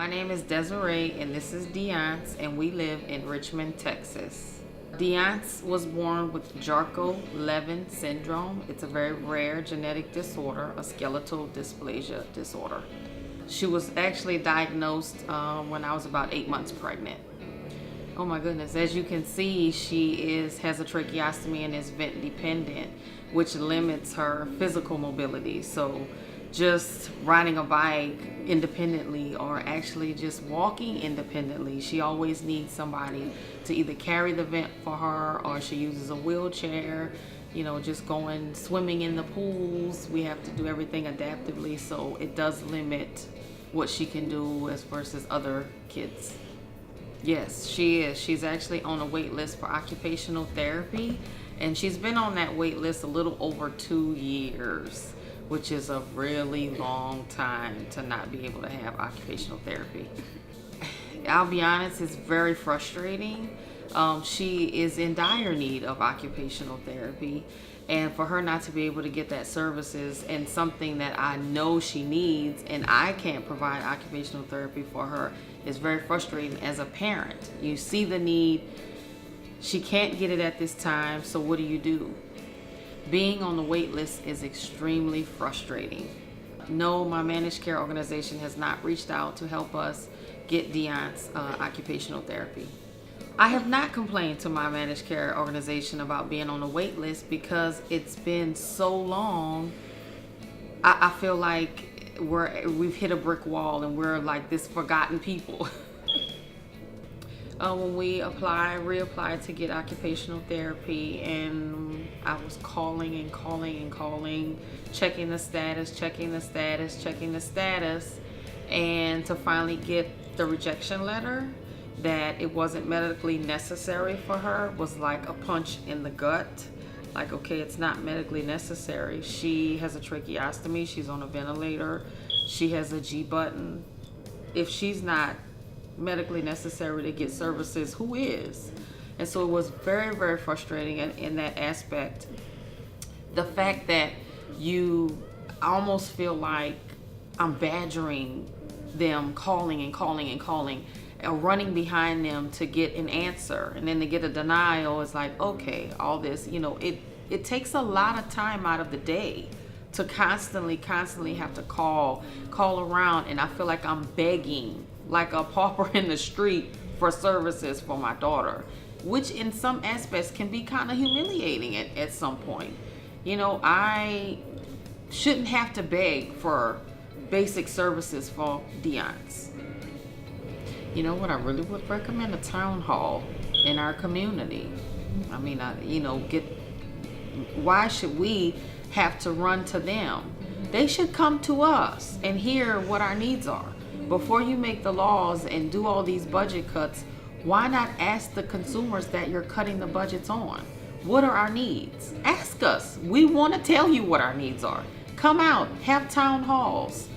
My name is Desiree and this is Deonc, and we live in Richmond, Texas. Deonc was born with Charcot-Levin syndrome. It's a very rare genetic disorder, a skeletal dysplasia disorder. She was actually diagnosed when I was about 8 months pregnant. Oh my goodness, as you can see, she has a tracheostomy and is vent dependent, which limits her physical mobility. So just riding a bike independently or actually just walking independently, she always needs somebody to either carry the vent for her, or she uses a wheelchair. You know, just going swimming in the pools, we have to do everything adaptively, so it does limit what she can do as versus other kids. Yes, she is. She's actually on a wait list for occupational therapy, and she's been on that wait list a little over 2 years, which is a really long time to not be able to have occupational therapy. I'll be honest, it's very frustrating. She is in dire need of occupational therapy, and for her not to be able to get that services and something that I know she needs and I can't provide occupational therapy for her is very frustrating as a parent. You see the need, she can't get it at this time, so what do? Being on the wait list is extremely frustrating. No, my managed care organization has not reached out to help us get Deonc's occupational therapy. I have not complained to my managed care organization about being on the wait list because it's been so long. I feel like we've hit a brick wall and we're like this forgotten people. When we reapplied to get occupational therapy, and I was calling and calling, checking the status, and to finally get the rejection letter that it wasn't medically necessary for her was like a punch in the gut. Like, okay, it's not medically necessary. She has a tracheostomy, she's on a ventilator, she has a G button. If she's not medically necessary to get services, who is? And so it was very, very frustrating in that aspect. The fact that you almost feel like I'm badgering them, calling, or running behind them to get an answer, and then to get a denial is like, okay, all this, it takes a lot of time out of the day to constantly have to call around, and I feel like I'm begging like a pauper in the street for services for my daughter, which in some aspects can be kind of humiliating at some point. I shouldn't have to beg for basic services for Deonc. You know what, I really would recommend a town hall in our community. I mean, why should we have to run to them? They should come to us and hear what our needs are. Before you make the laws and do all these budget cuts, why not ask the consumers that you're cutting the budgets on? What are our needs? Ask us. We want to tell you what our needs are. Come out, have town halls.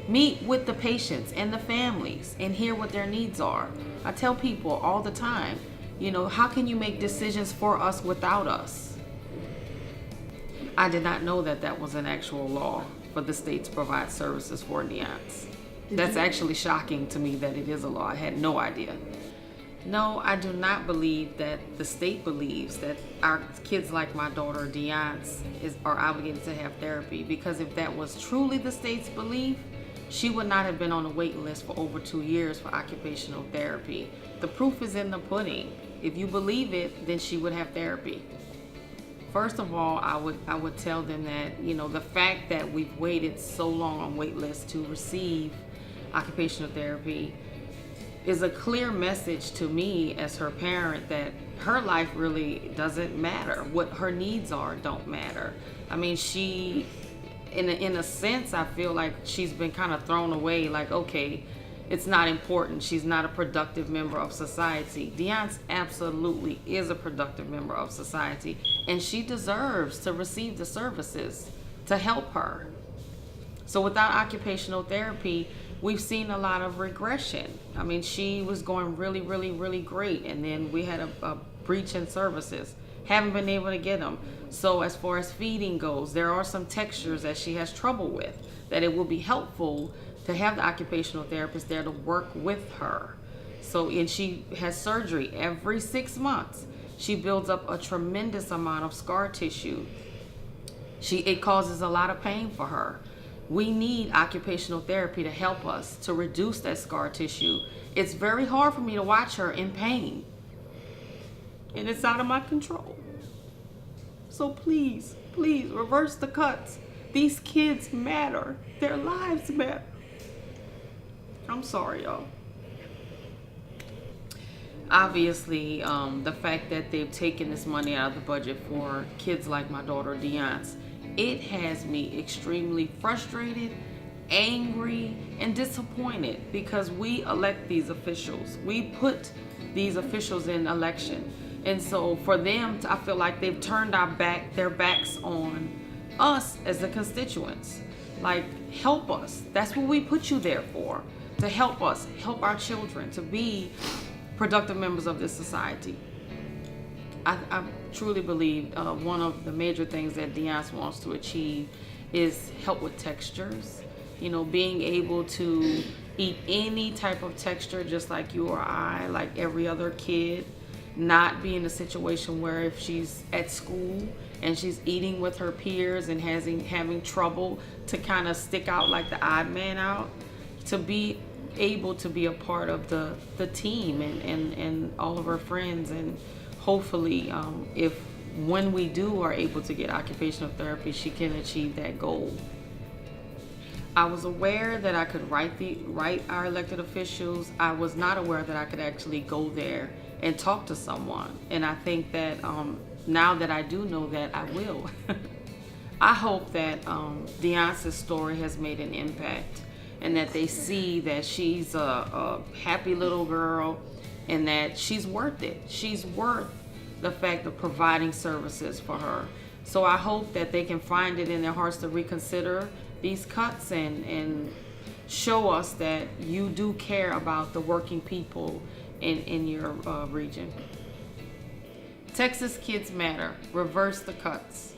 Meet with the patients and the families and hear what their needs are. I tell people all the time, how can you make decisions for us without us? I did not know that was an actual law for the state to provide services for Deonc. That's actually shocking to me that it is a law. I had no idea. No, I do not believe that the state believes that our kids like my daughter Deonc are obligated to have therapy, because if that was truly the state's belief, she would not have been on a wait list for over 2 years for occupational therapy. The proof is in the pudding. If you believe it, then she would have therapy. First of all, I would tell them that, the fact that we've waited so long on wait lists to receive occupational therapy is a clear message to me as her parent that her life really doesn't matter. What her needs are don't matter. I mean, in a sense, I feel like she's been kind of thrown away, like, okay, it's not important. She's not a productive member of society. Deonc absolutely is a productive member of society, and she deserves to receive the services to help her. So without occupational therapy, we've seen a lot of regression. I mean, she was going really, really, really great, and then we had a breach in services. Haven't been able to get them. So as far as feeding goes, there are some textures that she has trouble with, that it will be helpful to have the occupational therapist there to work with her. So, and she has surgery every 6 months. She builds up a tremendous amount of scar tissue. It causes a lot of pain for her. We need occupational therapy to help us to reduce that scar tissue. It's very hard for me to watch her in pain, and it's out of my control. So please, please reverse the cuts. These kids matter. Their lives matter. I'm sorry, y'all. Obviously, the fact that they've taken this money out of the budget for kids like my daughter Deonc, it has me extremely frustrated, angry, and disappointed, because we elect these officials. We put these officials in election. And so for them, I feel like they've turned their backs on us as the constituents. Like, help us. That's what we put you there for, to help us, help our children, to be productive members of this society. I truly believe one of the major things that Deonc wants to achieve is help with textures. You know, being able to eat any type of texture just like you or I, like every other kid. Not be in a situation where if she's at school and she's eating with her peers and having trouble to kind of stick out like the odd man out, to be able to be a part of the team and all of her friends. And hopefully when we are able to get occupational therapy, she can achieve that goal. I was aware that I could write our elected officials. I was not aware that I could actually go there and talk to someone. And I think that now that I do know that, I will. I hope that Deonc's story has made an impact, and that they see that she's a happy little girl, and that she's worth it. She's worth the fact of providing services for her. So I hope that they can find it in their hearts to reconsider these cuts and show us that you do care about the working people in your region. Texas kids matter. Reverse the cuts.